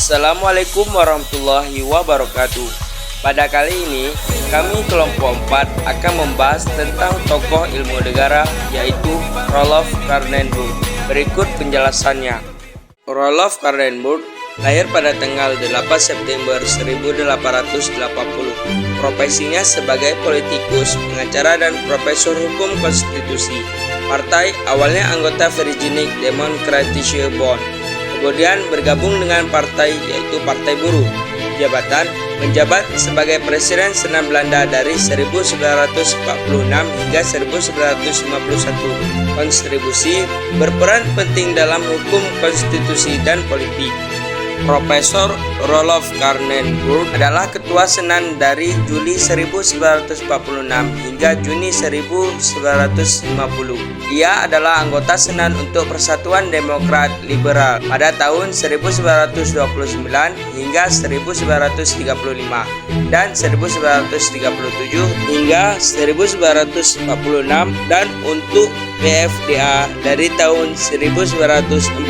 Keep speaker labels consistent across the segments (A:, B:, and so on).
A: Assalamualaikum warahmatullahi wabarakatuh. Pada kali ini, kami kelompok 4 akan membahas tentang tokoh ilmu negara, yaitu Roloff Karnenburg. Berikut penjelasannya. Roloff Karnenburg lahir pada tanggal 8 September 1880. Profesinya sebagai politikus, pengacara, dan profesor hukum konstitusi. Partai awalnya anggota Verenigde Democratische Bond, kemudian bergabung dengan partai yaitu Partai Buruh. Jabatan menjabat sebagai Presiden Senat Belanda dari 1946 hingga 1951. Kontribusi berperan penting dalam hukum konstitusi dan politik. Profesor Roloff Karnenburg adalah Ketua Senan dari Juli 1946 hingga Juni 1950. Ia adalah anggota Senan untuk Persatuan Demokrat Liberal pada tahun 1929 hingga 1935 dan 1937 hingga 1946 dan untuk PFDA dari tahun 1946.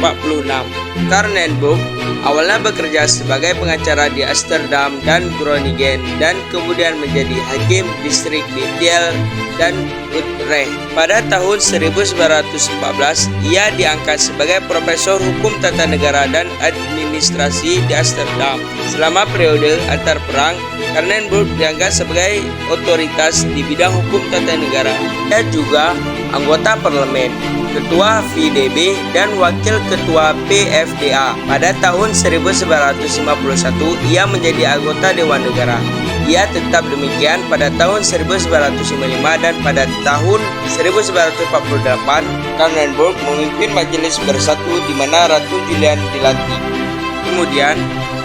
A: Karnenburg awalnya bekerja sebagai pengacara di Amsterdam dan Groningen dan kemudian menjadi hakim distrik di Tiel dan Utrecht. Pada tahun 1914, ia diangkat sebagai profesor hukum tata negara dan administrasi di Amsterdam. Selama periode antar perang, Karnenburg dianggap sebagai otoritas di bidang hukum tata negara. Ia juga anggota parlemen, ketua VDB, dan wakil ketua PFDA. Pada tahun 1951, ia menjadi anggota Dewan Negara. Ia tetap demikian pada tahun 1955 dan pada tahun 1948, Karnenburg memimpin Majelis Bersatu di mana Ratu Julian dilantik. Kemudian,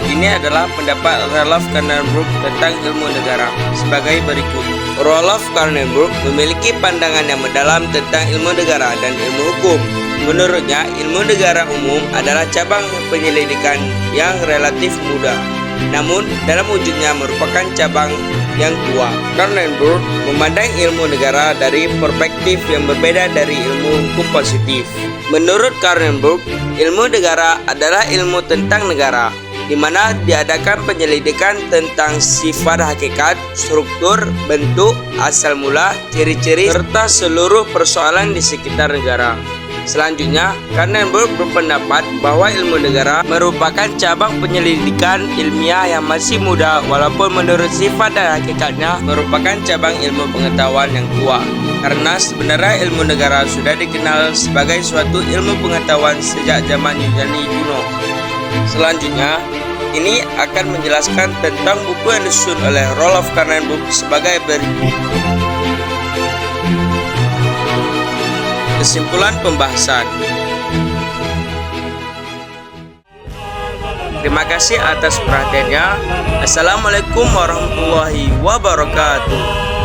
A: ini adalah pendapat Roloff Karnenburg tentang ilmu negara sebagai berikut. Roloff Karnenburg memiliki pandangan yang mendalam tentang ilmu negara dan ilmu hukum. Menurutnya, ilmu negara umum adalah cabang penyelidikan yang relatif mudah, namun dalam wujudnya merupakan cabang yang tua. Karnenburg memandang ilmu negara dari perspektif yang berbeda dari ilmu hukum positif. Menurut Karnenburg, ilmu negara adalah ilmu tentang negara, di mana diadakan penyelidikan tentang sifat hakikat, struktur, bentuk, asal mula, ciri-ciri, serta seluruh persoalan di sekitar negara. Selanjutnya, Karnenburg berpendapat bahwa ilmu negara merupakan cabang penyelidikan ilmiah yang masih muda, walaupun menurut sifat dan hakikatnya merupakan cabang ilmu pengetahuan yang tua. Karena sebenarnya ilmu negara sudah dikenal sebagai suatu ilmu pengetahuan sejak zaman Yunani kuno. Selanjutnya, ini akan menjelaskan tentang buku yang disusun oleh Roloff Karnenburg sebagai berikut. Kesimpulan pembahasan. Terima kasih atas perhatiannya. Assalamualaikum warahmatullahi wabarakatuh.